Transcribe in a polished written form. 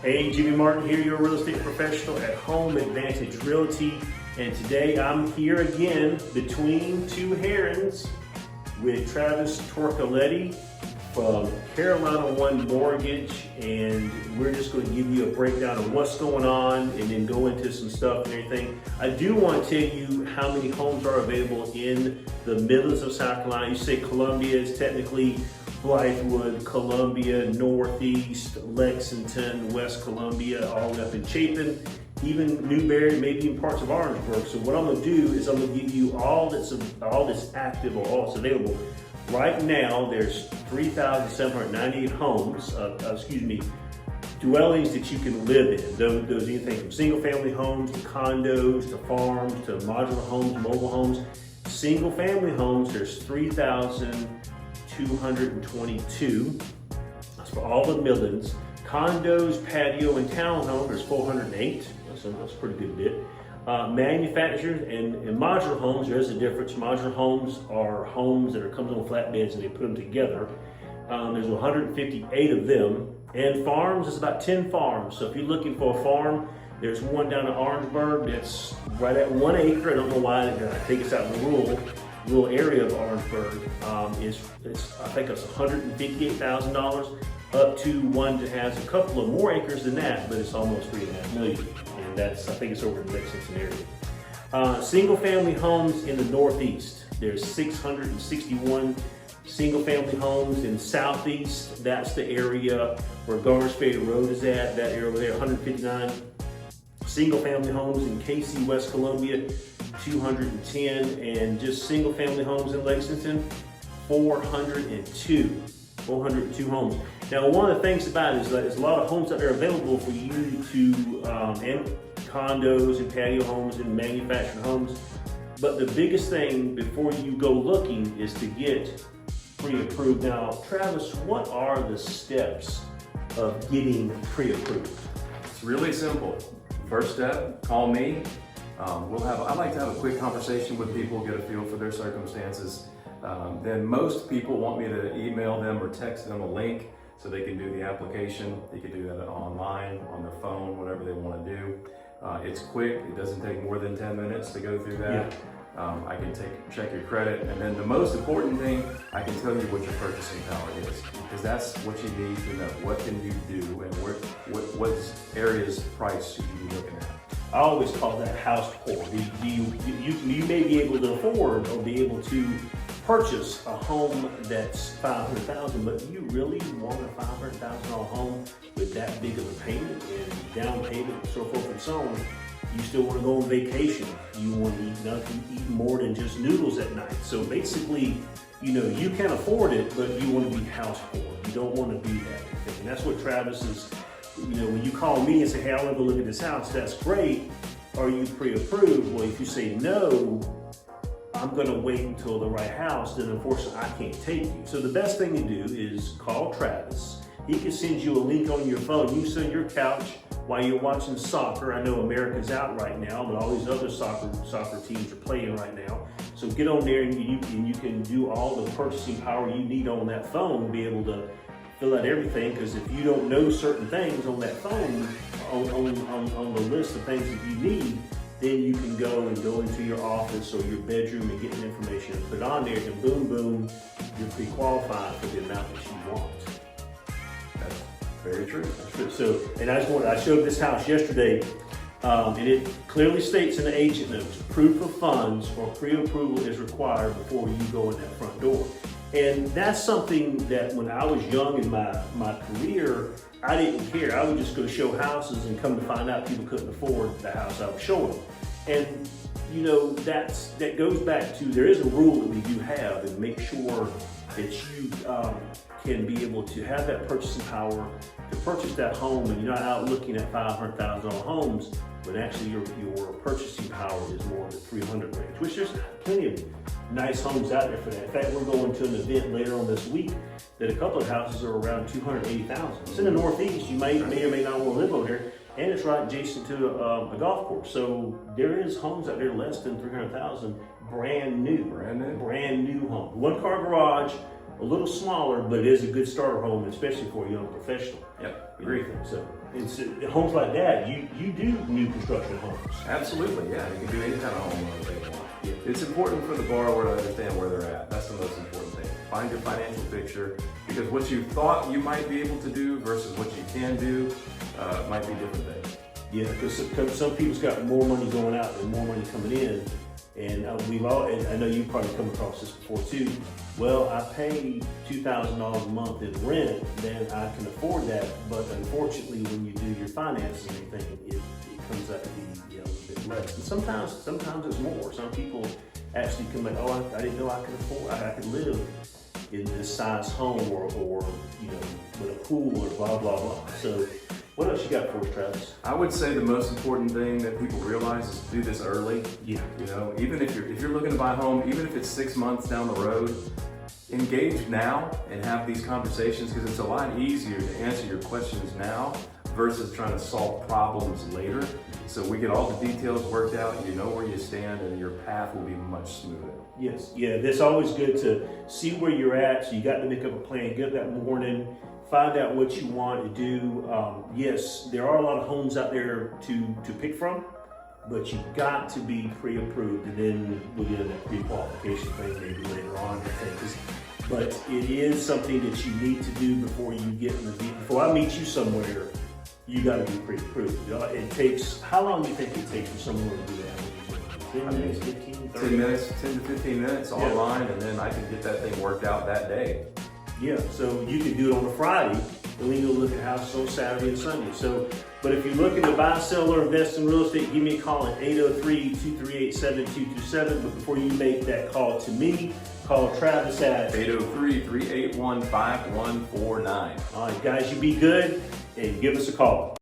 Hey, Jimmy Martin here, your real estate professional at Home Advantage Realty. And today I'm here again between two herons with Travis Torcoletti from Carolina One Mortgage. And we're just going to give you a breakdown of what's going on and then go into some stuff and everything. I do want to tell you how many homes are available in the Midlands of South Carolina. You say Columbia is technically Blythewood, Columbia, Northeast, Lexington, West Columbia, all the way up in Chapin, even Newberry, maybe in parts of Orangeburg. So what I'm gonna do is I'm gonna give you all that's active or all that's available. Right now, there's 3,798 homes, dwellings that you can live in. Those anything from single family homes to condos to farms to modular homes, mobile homes. Single family homes, there's 3,222. That's for all the Midlands. Condos, patio, and townhomes, there's 408. That's a pretty good bit. Manufactured and modular homes, there's a difference. Modular homes are homes that comes on flatbeds and they put them together. There's 158 of them. And farms, it's about 10 farms. So if you're looking for a farm, there's one down in Orangeburg that's right at 1 acre. I don't know why, I think it's out in the rural area of Orangeburg. I think it's $158,000 up to one that has a couple of more acres than that, but it's almost $3.5 million. And I think it's over in the Lexington area. Single family homes in the Northeast. There's 661 single family homes in Southeast. That's the area where Garner's Ferry Road is at, that area over there, 159. Single family homes in Casey, West Columbia, 210, and just single family homes in Lexington, 402 homes. Now, one of the things about it is that there's a lot of homes out there available for you to, and condos and patio homes and manufactured homes. But the biggest thing before you go looking is to get pre-approved. Now, Travis, what are the steps of getting pre-approved? It's really simple. First step, call me. I'd like to have a quick conversation with people, get a feel for their circumstances. Then most people want me to email them or text them a link so they can do the application. They can do that online, on their phone, whatever they want to do. It's quick. It doesn't take more than 10 minutes to go through that. Yeah. I can check your credit, and then the most important thing, I can tell you what your purchasing power is, because that's what you need to know. What can you do, and what areas price should you be looking at? I always call that house poor. You may be able to afford or be able to purchase a home that's $500,000, but do you really want a $500,000 home with that big of a payment and down payment and so forth and so on? You still want to go on vacation. You want to eat more than just noodles at night. So basically, you can afford it, but you want to be house poor. You don't want to be that. And that's what Travis is, when you call me and say, hey, I want to go look at this house, that's great. Are you pre-approved? Well, if you say no, I'm going to wait until the right house, then unfortunately I can't take you. So the best thing to do is call Travis. He can send you a link on your phone. You sit on your couch while you're watching soccer. I know America's out right now, but all these other soccer teams are playing right now. So get on there and you can do all the purchasing power you need on that phone to be able to fill out everything. Because if you don't know certain things on that phone, on the list of things that you need, then you can go into your office or your bedroom and get the information and put it on there, and boom, boom, you're pre-qualified for the amount that you want. That's very true. That's true. So, and I showed this house yesterday, and it clearly states in the agent notes, proof of funds or pre-approval is required before you go in that front door. And that's something that when I was young in my career, I didn't care. I would just go show houses and come to find out people couldn't afford the house I was showing. And that goes back to, there is a rule that we do have, and make sure that you can be able to have that purchasing power to purchase that home, and you're not out looking at $500,000 homes, but actually your purchasing power is more in the 300 range, which there's plenty of nice homes out there for that. In fact, we're going to an event later on this week that a couple of houses are around $280,000. It's in the Northeast. You may or may not want to live over there, and it's right adjacent to a golf course. So there is homes out there less than $300,000, brand new home. 1-car garage, a little smaller, but it is a good starter home, especially for a young professional. Yep, Agree. So it's homes like that. You do new construction homes. absolutely, yeah. You can do any kind of home loan they want. It's important for the borrower to understand where they're at. That's the most important thing. Find your financial picture, because what you thought you might be able to do versus what you can do might be different things. Yeah, because some people's got more money going out and more money coming in, and and I know you probably come across this before too. Well, I pay $2,000 a month in rent, then I can afford that. But unfortunately, when you do your finances and everything, it comes out to be a bit less. And sometimes it's more. Some people actually come like, oh, I didn't know I could afford, I could live in this size home or with a pool or blah blah blah. So what else you got for us, Travis? I would say the most important thing that people realize is to do this early. Yeah. Even if you're looking to buy a home, even if it's 6 months down the road, engage now and have these conversations, because it's a lot easier to answer your questions now versus trying to solve problems later. So we get all the details worked out, and you know where you stand, and your path will be much smoother. Yes, yeah, it's always good to see where you're at. So you got to make up a plan, get up that morning, find out what you want to do. Yes, there are a lot of homes out there to pick from, but you got to be pre-approved, and then we'll get into that pre-qualification thing maybe later on, I think. But it is something that you need to do before you get in the deal. Before I meet you somewhere, you got to be pre-approved. It takes, how long do you think it takes for someone to do that? 10 minutes, 15, 30? 10 minutes, 10 to 15 minutes online, and then I can get that thing worked out that day. Yeah, so you can do it on a Friday, and then you'll look at houses on Saturday and Sunday. So, but if you're looking to buy, sell, or invest in real estate, give me a call at 803-238-7227. But before you make that call to me, call Travis at 803-381-5149. All right, guys, you be good and give us a call.